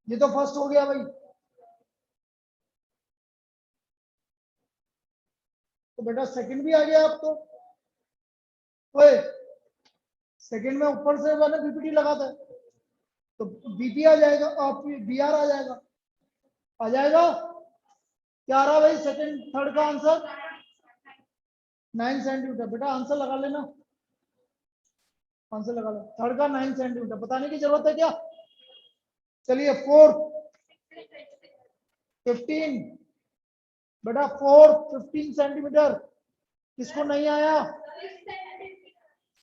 ये तो फर्स्ट हो गया भाई। तो बेटा सेकंड भी आ गया आप तो। ओए सेकंड में ऊपर से मैंने बीपीटी लगाता है तो बीपी आ जाएगा और बीआर आ जाएगा। आ जाएगा क्या आ रहा भाई सेकंड थर्ड का आंसर 9 सेंटीमीटर। बेटा आंसर लगा लेना, आंसर लगा लो। थर्ड का 9 सेंटीमीटर बताने की जरूरत है क्या? चलिए फोर्थ 15। बेटा फोर्थ 15 सेंटीमीटर किसको नहीं आया?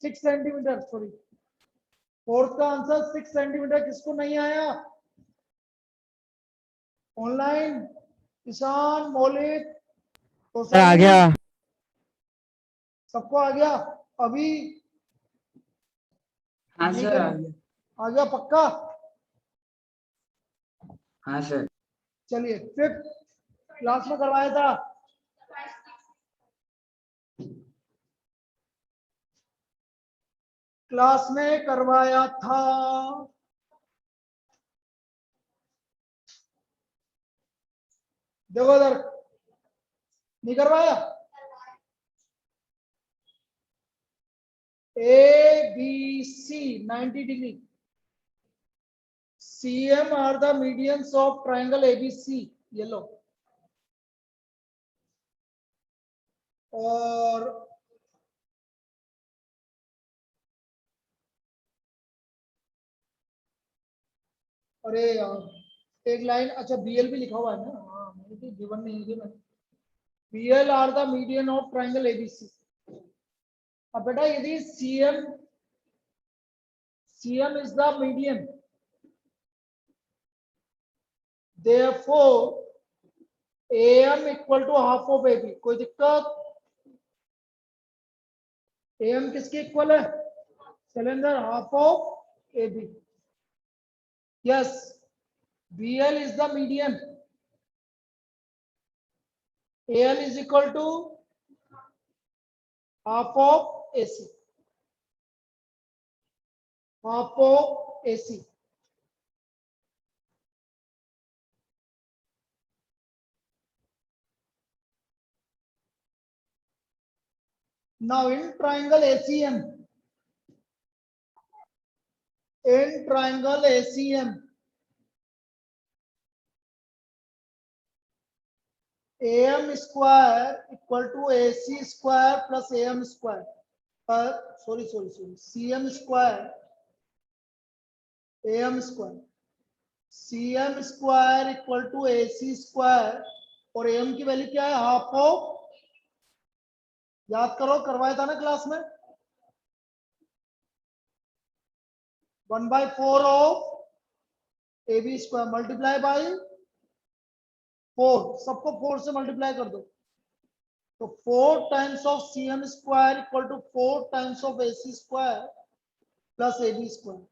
6 सेंटीमीटर सॉरी। फोर्थ का आंसर 6 सेंटीमीटर किसको नहीं आया? ऑनलाइन किसान मौलिक तो आ गया। सबको आ गया अभी? हाँ नहीं सर, आ करें? गया। आ गया पक्का? हाँ सर। चलिए फिफ्थ क्लास में करवाया था। क्लास में करवाया था। देखो इधर नहीं करवाया? A B C 90 degree CM are the medians of triangle ABC ये लो। और अरे यार एक लाइन अच्छा BL भी लिखा हुआ है ना। हाँ मैंने तो गिवन नहीं है मैंने। BL are the median of triangle ABC। अब बेटा यदि CM is the median, therefore AM equal to half of AB। कोई दिक्कत? AM किसके इक्वल है? Cylinder half of AB। Yes BL is the median, AL is equal to half of AC, half of AC। Now in triangle ACM, AM square equal to AC square plus AM square। sorry CM square AM square, CM square equal to AC square और AM की value क्या है? Half of, याद करो करवाया था ना class में, 1/4 of AB square multiply by 4। सबको 4 से मल्टीप्लाई कर दो तो 4 times of CM square equal to 4 times of AC square plus AB square.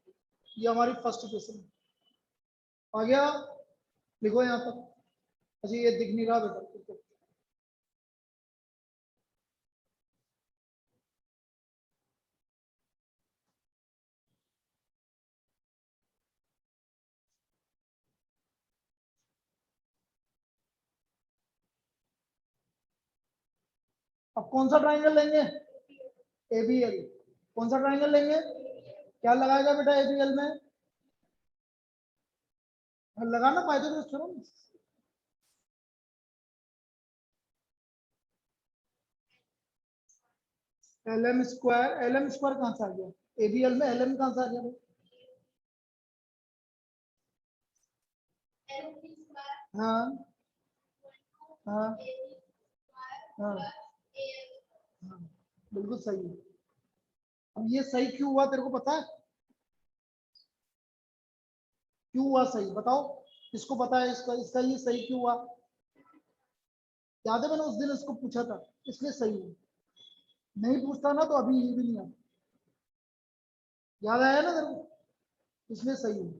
ये हमारी फर्स्ट इक्वेशन है। आ गया? लिखो यहां तक। अच्छा ये दिख नहीं रहा बेटा। अब कौन सा ट्राइंगल लेंगे? ABL। कौन सा ट्राइंगल लेंगे? क्या लगाएगा बेटा ABL में? लगाना पाइथागोरस थ्योरम। LM स्क्वायर कहां से आ गया? ABL में LM कहां से आ गया? हाँ हाँ हाँ हाँ बिल्कुल सही है। अब ये सही क्यों हुआ तेरे को पता है? क्यों हुआ सही बताओ? किसको पता है इसका इसका ये सही क्यों हुआ? याद है मैंने उस दिन इसको पूछा था इसलिए सही हुआ। नहीं पूछता ना तो अभी ये भी नहीं आता। याद आया ना तेरे को? इसलिए सही हुआ।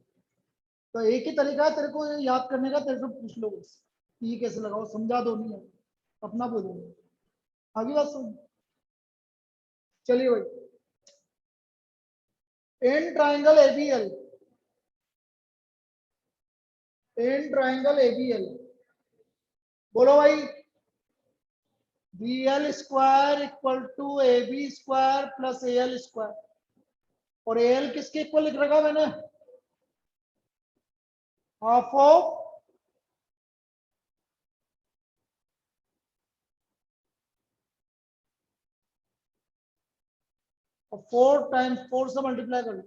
तो एक ही तरीका है तेरे को याद करने का, तेरे से पूछ लो बस ये कैसे लगाओ, समझा दो नहीं है अपना बोलो। आगे बात सुन। चलिए भाई in triangle ABL in triangle ABL, बोलो भाई, BL square equal to A B square plus A L square, और ए एल किसके इक्वल लिख रखा मैंने, हाफ ऑफ 4 टाइम्स 4 से मल्टीप्लाई कर लो।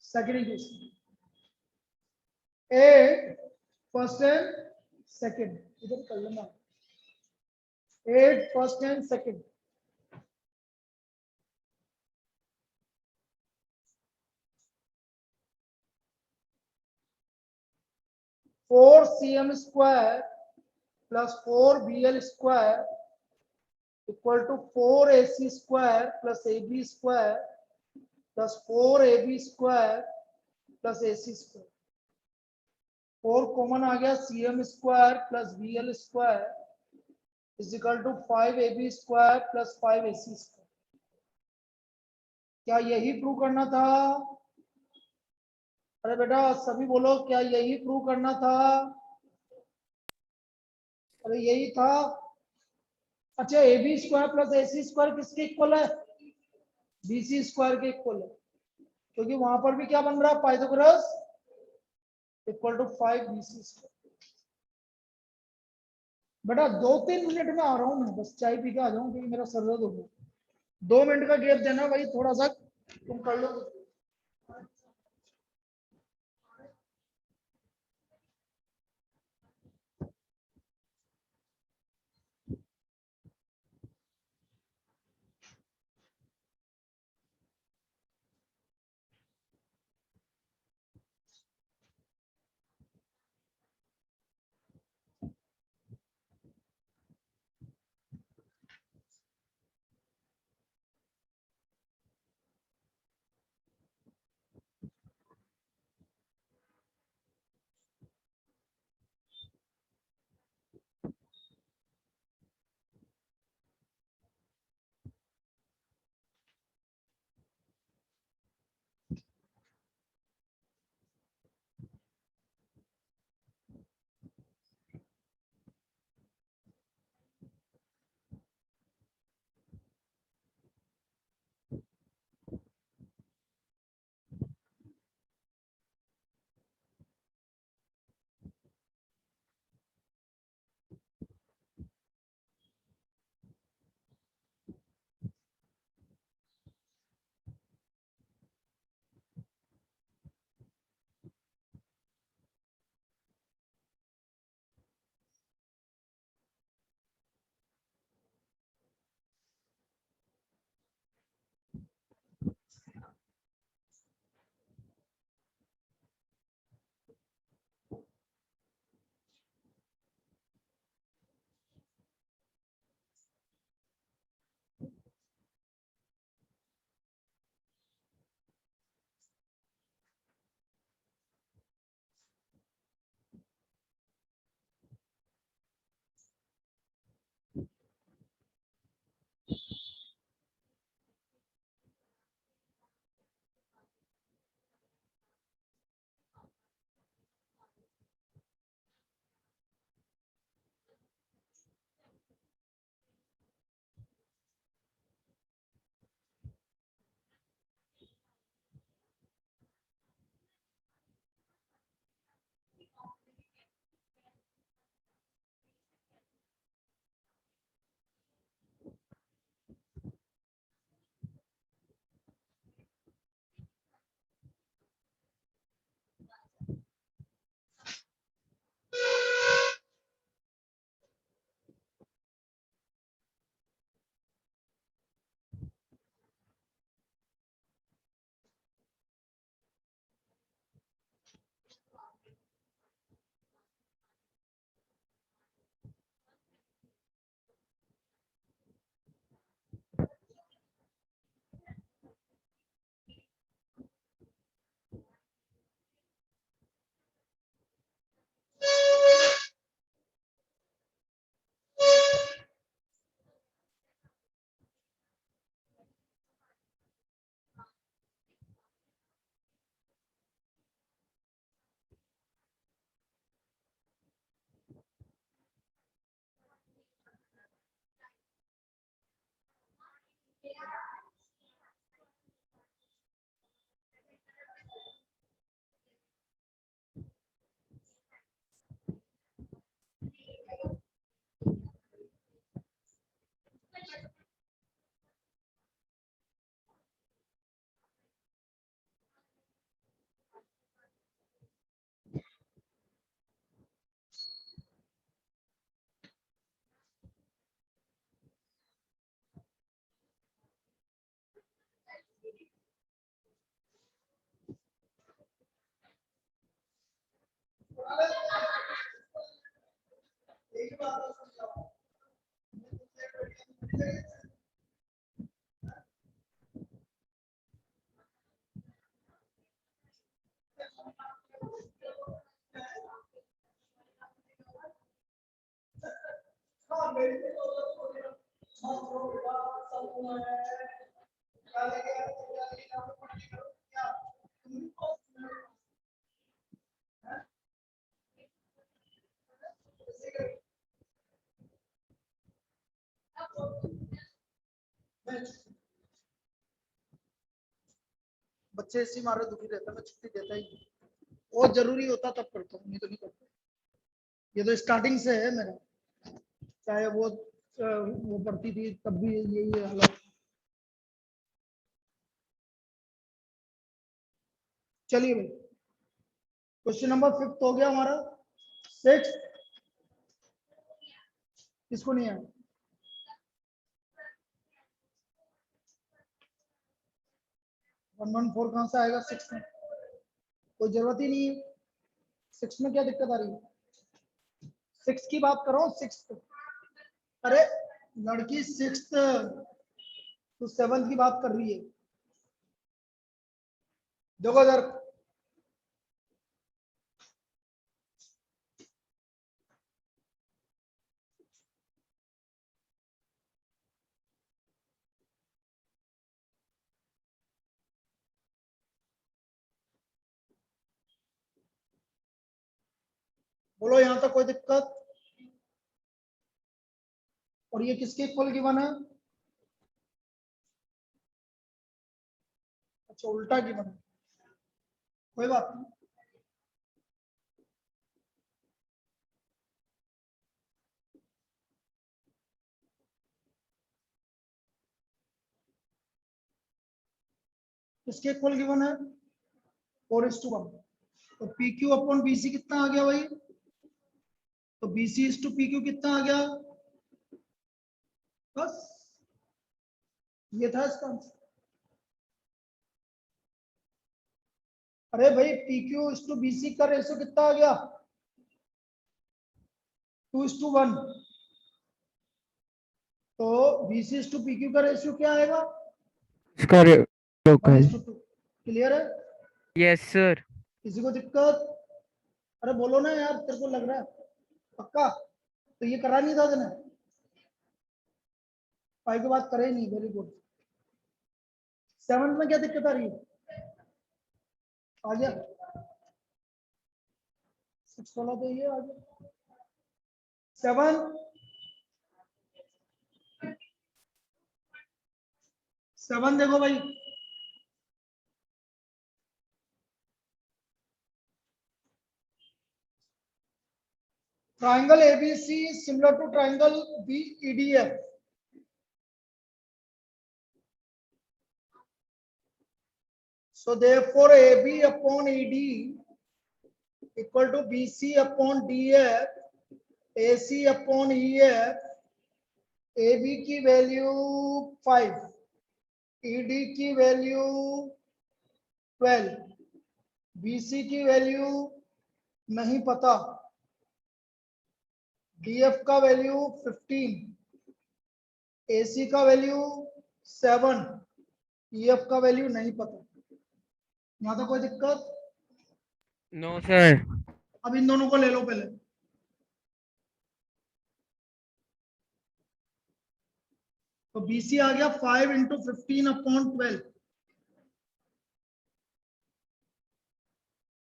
Second equation 8 first and second, इधर कर लेना, 8 first and second, 4 cm square plus 4 bl square equal to 4 ac square plus ab square plus 4 ab square plus ac square, 4 common आ गया, cm square plus bl square is equal to 5 ab square plus 5 ac square. क्या यही prove करना था? अरे बेटा सभी बोलो, क्या यही प्रूव करना था? अरे यही था। अच्छा, A B square plus A C square किसके इक्वल है? बी सी स्क्वायर के इक्वल है, क्योंकि वहां पर भी क्या बन रहा है, Pythagoras equal to 5 B C square. बेटा 2-3 मिनट में आ रहा हूँ मैं, बस चाय पी के आ जाऊँ क्योंकि मेरा सर दर्द हो गया। 2 मिनट का गैप देना भाई, थोड़ा सा तुम कर लो। बच्चे इसी मारे दुखी रहता, मैं छुट्टी देता ही नहीं, बहुत जरूरी होता तब करता हूँ, नहीं तो नहीं करता। ये तो स्टार्टिंग से है मेरा, चाहे वो पढ़ती थी तब भी यही हालत। चलिए भाई, क्वेश्चन नंबर 5 हो गया हमारा। 6 किसको नहीं आया? वन 1 4 कहां से आएगा 6 में? कोई जरूरत ही नहीं है। 6 में क्या दिक्कत आ रही है? 6 की बात करो, 6। अरे लड़की 6 तो 7 की बात कर रही है। देखो इधर, बोलो यहां तक कोई दिक्कत? और ये किसके इक्वल गिवन है? अच्छा उल्टा गिवन है, कोई बात नहीं। किसके इक्वल गिवन है? 4:1। तो पी क्यू अपॉन बीसी कितना आ गया भाई? तो BC is to P Q कितना आ गया? बस ये था इसका आंसर। अरे भाई P Q is to BC का रेशियो कितना आ गया? 2:1। तो BC is to P Q का रेशियो क्या आएगा? इसका 1:2। क्लियर है? Yes sir. किसी को दिक्कत? अरे बोलो ना यार, तेरे को लग रहा है पक्का? तो ये करा नहीं था तूने? पाई की बात करे ही नहीं, वेरी गुड। 7 में क्या दिक्कत आ रही है? आ गया 6 वाला, तो ये आ गया 7। 7 देखो भाई, triangle ABC is similar to triangle BEDF. So therefore AB upon ED equal to BC upon DF, AC upon EF. AB की वैल्यू 5, ED की वैल्यू 12, BC की वैल्यू नहीं पता, DF का वैल्यू 15, AC का वैल्यू 7, EF का value नहीं पता। यहाँ तो कोई दिक्कत? No sir. अब इन दोनों को ले लो पहले। तो BC आ गया 5 × 15 अपॉन 12,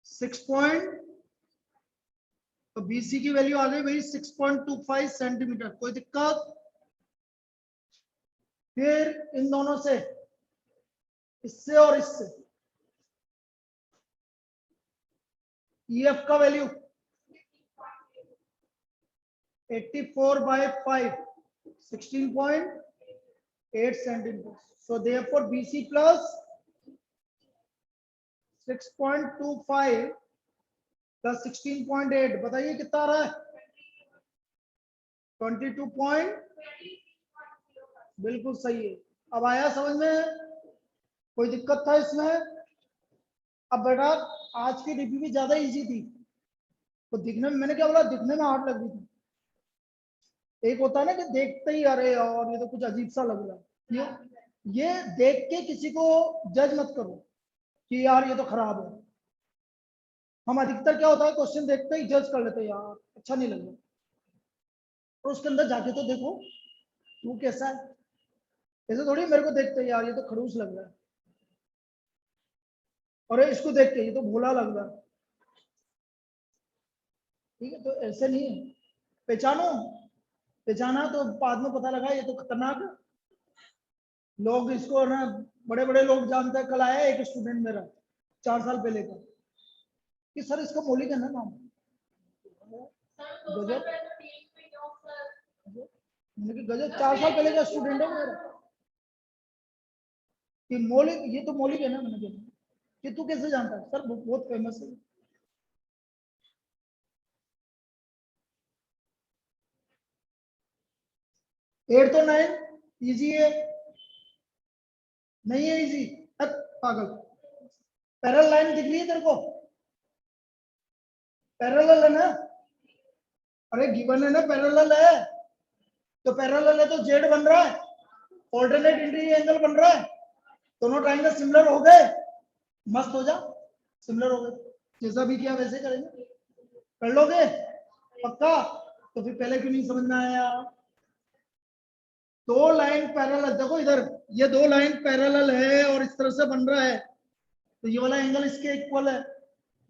6 पॉइंट। तो BC की वैल्यू आ गई भाई 6.25 सेंटीमीटर। कोई दिक्कत? फिर इन दोनों से, इससे और इससे, ईएफ का value 84/5, 16.8 centimetre. So therefore BC plus 6.25 plus 16.8, बताइए कितना आ रहा है? 22. बिल्कुल सही है. अब आया समझ में? कोई दिक्कत था इसमें? अब बेटा आज की डीपी भी ज्यादा इजी थी, तो दिखने में, मैंने क्या बोला, दिखने में हार्ड लग रही थी. एक होता है ना कि देखते ही अरे और ये तो कुछ अजीब सा लग रहा है, ये देख के किसी को जज मत करो कि यार ये तो खराब है. हम अधिकतर क्या होता है, क्वेश्चन देखते ही जज कर लेते हैं, यार अच्छा नहीं लग रहा, और उसके अंदर जाके तो देखो वो कैसा है. ऐसे थोड़ी मेरे को देखते ही यार ये तो खड़ूस लग रहा है, और इसको देख के ये तो भोला लग रहा है. ठीक है, तो ऐसे नहीं है. पहचानो, पहचाना तो बाद में पता लगा ये तो खतरनाक है. लोग इसको ना, बड़े बड़े लोग जानते हैं. कल आया एक स्टूडेंट मेरा 4 साल पहले का, कि सर इसका मौलिक है ना नाम. गजब, मैंने कहा गजब, 4 साल पहले का स्टूडेंट है मेरा, कि मौलिक, ये तो मौलिक है ना. मैंने कहा कि तू कैसे जानता है? सर बहुत फेमस है. 8 तो 9 इजी है, नहीं है इजी? पागल, पैरेलल लाइन दिख रही है तेरे को? पैरेलल है ना? अरे गिवन है ना, पैरेलल है. तो पैरेलल है तो जेड बन रहा है, ऑल्टरनेट इंटीरियर एंगल बन रहा है, दोनों ट्राइंगल सिमिलर हो गए. मस्त हो जा, सिमिलर हो गए. जैसा भी किया वैसे करेंगे. कर लोगे पक्का? तो फिर पहले क्यों नहीं समझ में आया? दो लाइन पैरेलल, देखो इधर, ये दो लाइन पैरेलल है और इस तरह से बन रहा है, तो ये वाला एंगल इसके इक्वल है,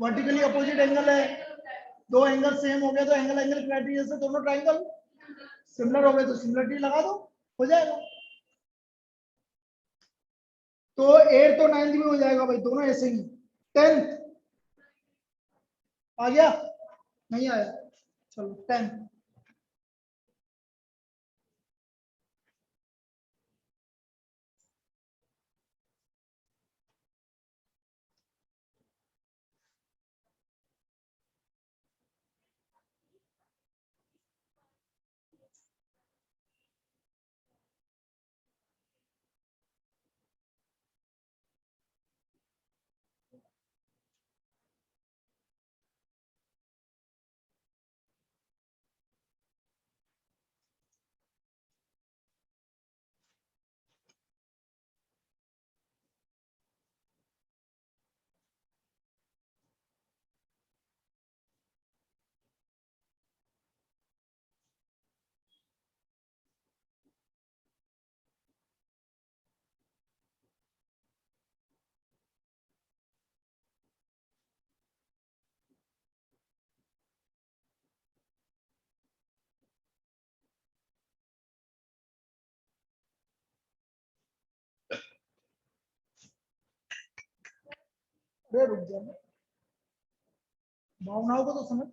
वर्टिकली अपोजिट एंगल है. दो एंगल सेम हो गया तो एंगल एंगल क्राइटेरिया से दोनों ट्राइंगल सिमिलर हो गए, तो सिमिलरिटी लगा दो, हो जाएगा. तो 8 तो 9 भी हो जाएगा भाई, दोनों ऐसे ही. 10 आ गया? नहीं आया? चलो 10. अरे रुक जा, भावनाओं को तो समझ.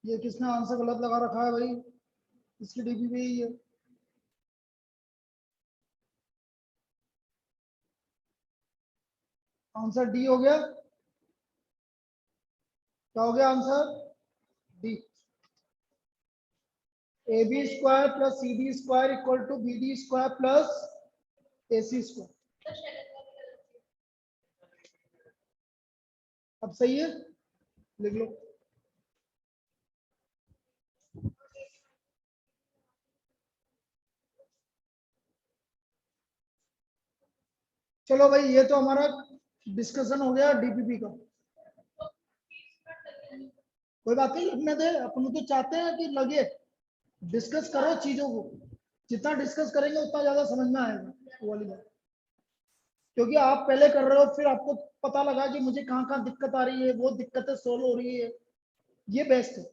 ये किसने आंसर गलत लगा रखा है भाई? इसकी डीपी भी यही है. आंसर डी हो गया. क्या हो गया answer? D. A B square plus C D square equal to B D square plus A C square. अब सही है, लिख लो। चलो भाई, ये तो हमारा डिस्कशन हो गया डीपीपी का। कोई बात नहीं, लिखने दे, अपन तो चाहते हैं कि लगे। डिस्कस करो चीजों को, जितना डिस्कस करेंगे उतना ज्यादा समझ में आएगा, वो वाली बात। क्योंकि आप पहले कर रहे हो, फिर आपको पता लगा कि मुझे कहाँ कहाँ दिक्कत आ रही है, वो दिक्कतें सोल्व हो रही है, ये बेस्ट है।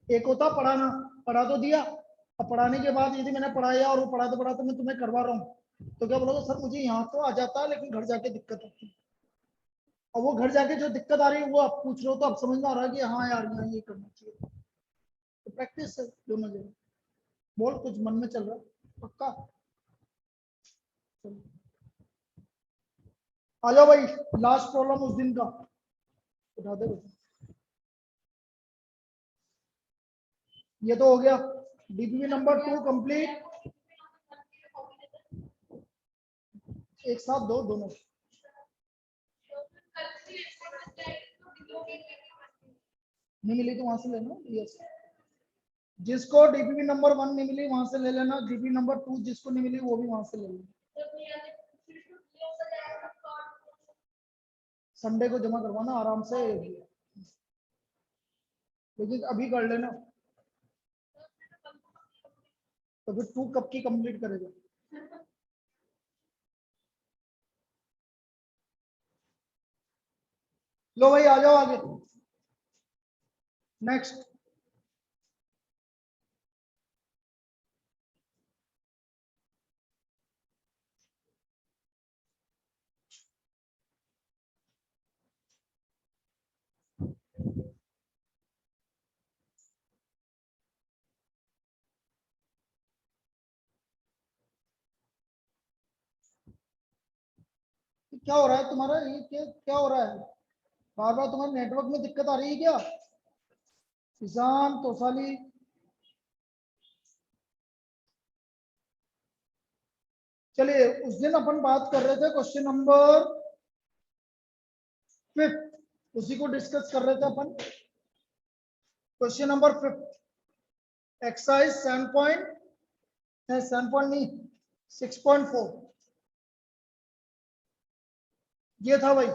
एक होता पढ़ाना, पढ़ा तो दिया, अब पढ़ाने के बाद यदि मैंने पढ़ाया और वो पढ़ाते पढ़ाते मैं तुम्हें करवा रहा हूँ, तो क्या बोलोगे, सर मुझे यहाँ तो आ जाता है लेकिन घर जाके दिक्कत होती है। और वो घर जाके जो दिक्कत आ रही है वो आप पूछ रहे हो, तो अब समझ में आ रहा है कि हाँ यार यहाँ ये करना चाहिए। तो प्रैक्टिस है दोनों जगह। बोल, कुछ मन में चल रहा है? पक्का? चलो। आ जाओ भाई, लास्ट प्रॉब्लम उस दिन का उठा दे बच्चे। ये तो हो गया, डीपीपी नंबर 2 कंप्लीट। एक साथ दो दोनों, नहीं मिली तो वहां से लेना। यस, जिसको डीपीपी नंबर 1 नहीं मिली वहां से ले लेना, डीपीपी नंबर 2 जिसको नहीं मिली वो भी वहां से ले लेना। संडे को जमा करवाना आराम से, लेकिन अभी कर लेना, तो फिर 2 कब की कंप्लीट करेगा? लो भाई, आ जाओ आगे। नेक्स्ट, क्या हो रहा है तुम्हारा? ये क्या क्या हो रहा है? बार बार तुम्हारे नेटवर्क में दिक्कत आ रही है क्या? किसान तोसाली, चलिए उस दिन अपन बात कर रहे थे क्वेश्चन नंबर 5, उसी को डिस्कस कर रहे थे अपन। क्वेश्चन नंबर 5, एक्सरसाइज 7 नहीं, 6.4, ये था भाई।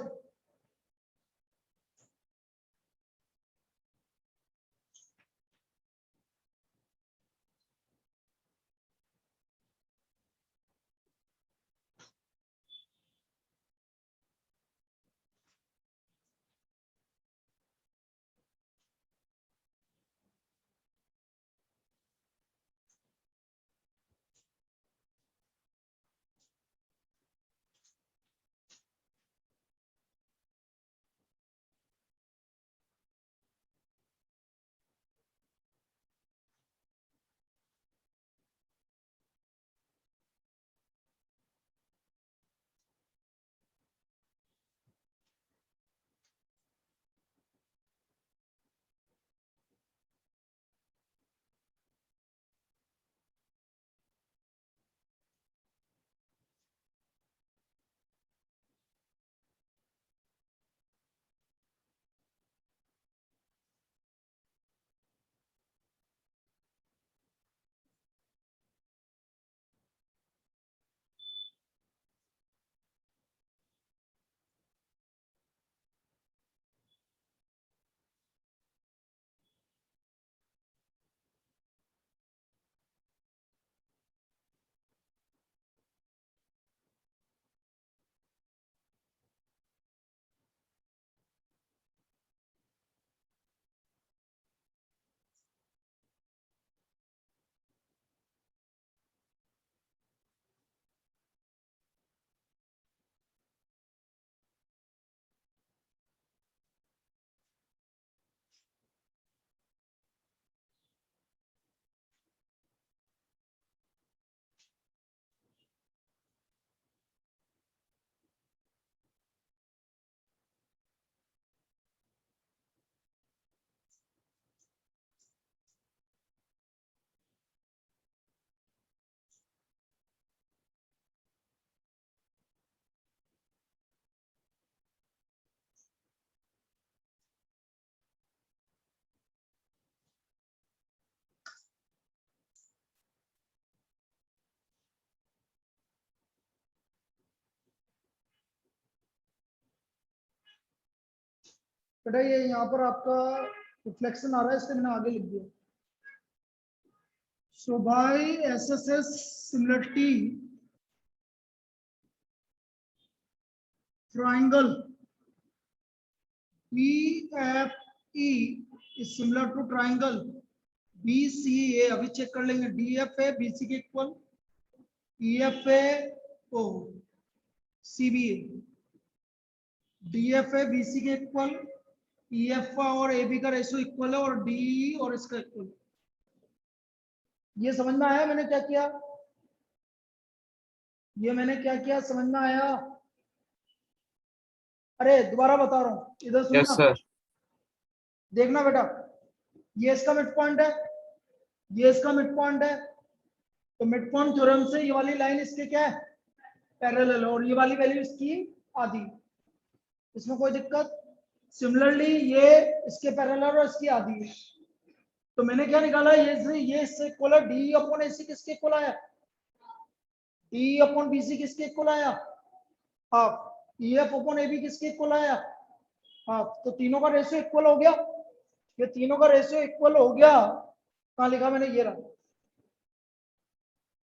बेटा ये यहाँ पर आपका रिफ्लेक्शन आ रहा है, इसलिए मैंने आगे लिख दिया। So by SSS similarity triangle BFE is similar to triangle BCA। अभी चेक कर लेंगे, DFA BC के इक्वल, EFA ओ CBA, DFA BC के इक्वल, EFA और AB का रेशो इक्वल है, और DE और इसका इक्वल। ये समझ में आया मैंने क्या किया? ये मैंने क्या किया समझ में आया? अरे दोबारा बता रहा हूँ, इधर यस सुनना। सर। देखना बेटा, ये इसका मिड पॉइंट है, ये इसका मिड पॉइंट है, तो मिड पॉइंट थ्योरम से ये वाली लाइन इसके क्या है, पैरेलल है, और ये वाली वैल्यू इसकी आधी, इसमें कोई दिक्कत। सिमिलरली ये इसके पैरेलल और इसकी आधी है, तो मैंने क्या निकाला, ये इससे इक्वल है, डी अपॉन एसी किसके इक्वल आया, डी अपॉन बीसी किसके इक्वल आया, हाफ, ईएफ अपॉन एबी किसके इक्वल आया, हाफ। तो तीनों का रेशियो इक्वल हो गया, ये तीनों का रेशियो इक्वल हो गया, कहाँ लिखा मैंने, ये रहा।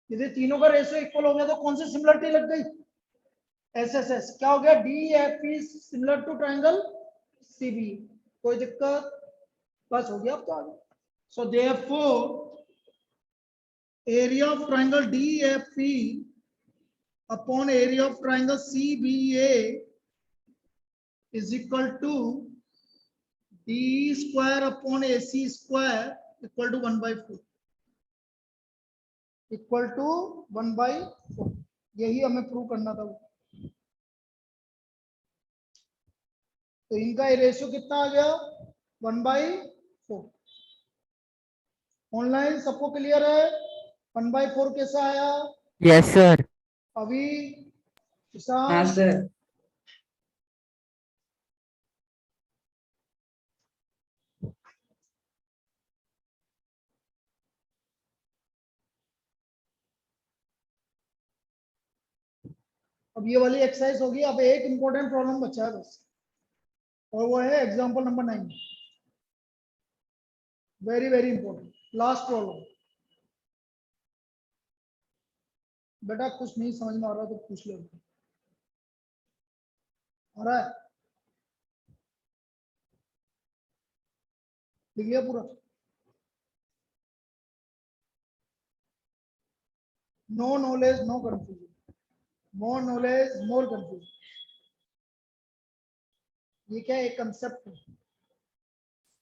यदि तीनों का रेशियो इक्वल हो गया तो कौन सी सिमिलरिटी लग गई, एसएसएस। क्या हो गया, D F is similar to triangle CB. कोई दिक्कत, बस हो गया अब तो आगे। So therefore area of triangle DFE upon area of triangle CBA is equal to D square upon AC square equal to 1/4, equal to 1/4। यही हमें प्रूव करना था। तो इनका रेशियो कितना आ गया, 1/4। ऑनलाइन सबको क्लियर है, 1/4 कैसा आया? Yes, sir. अभी हाँ किसान, सर। अब ये वाली एक्सरसाइज होगी। अब एक इंपॉर्टेंट प्रॉब्लम बचा है बस, और वो है example number 9। Very very important, last problem. बेटा कुछ नहीं समझ में आ रहा तो पूछ लो, आ रहा है, लिख लिया पूरा? No knowledge no confusion, more knowledge more confusion. ये क्या एक कंसेप्ट है?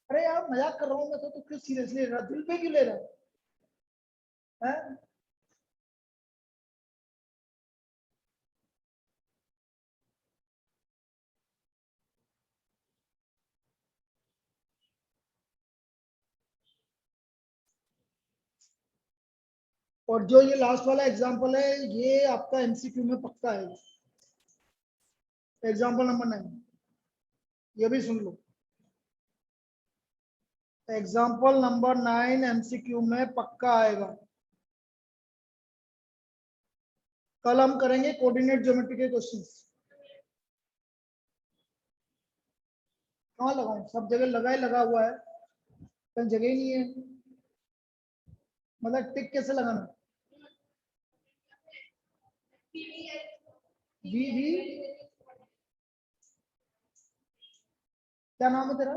अरे यार मजाक कर रहा हूँ मैं तो क्यों सीरियसली ले रहा, दिल पे क्यों ले रहा है? और जो ये लास्ट वाला एग्जांपल है, ये आपका एमसीक्यू में पक्का है। एग्जांपल नंबर 9, ये भी सुन लो। एग्जांपल नंबर 9 एमसीक्यू में पक्का आएगा। कल हम करेंगे कोऑर्डिनेट ज्योमेट्री के क्वेश्चंस। कहाँ लगाऊं, सब जगह लगा ही लगा हुआ है, कहीं जगह ही नहीं है। मतलब टिक कैसे लगाना, वी वी, क्या नाम है तेरा,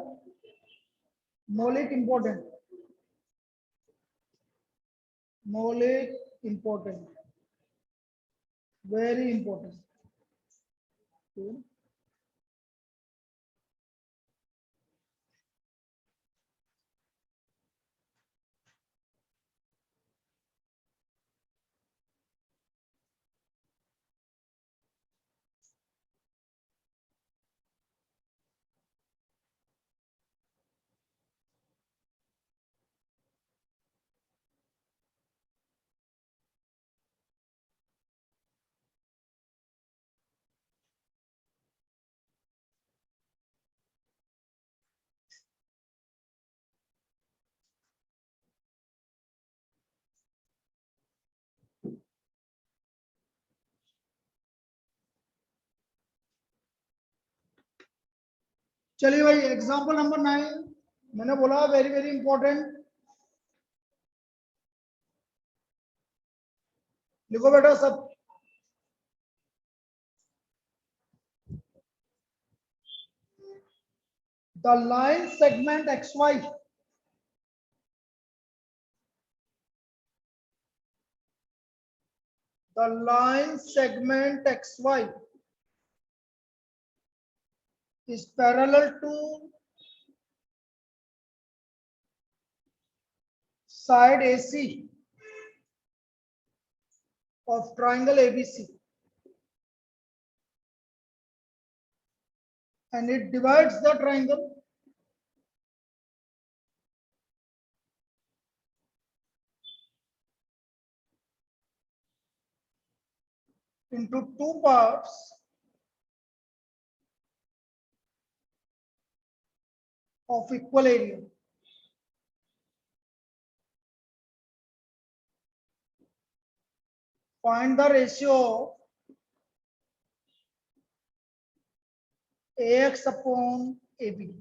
मौलिक इंपॉर्टेंट, मौलिक इंपॉर्टेंट, वेरी इंपॉर्टेंट। चलिए भाई एग्जांपल नंबर 9 मैंने बोला वेरी वेरी इंपॉर्टेंट। लिखो बेटा सब। The line segment XY is parallel to side AC of triangle ABC and it divides the triangle into two parts of equal area. Find the ratio of AX upon AB.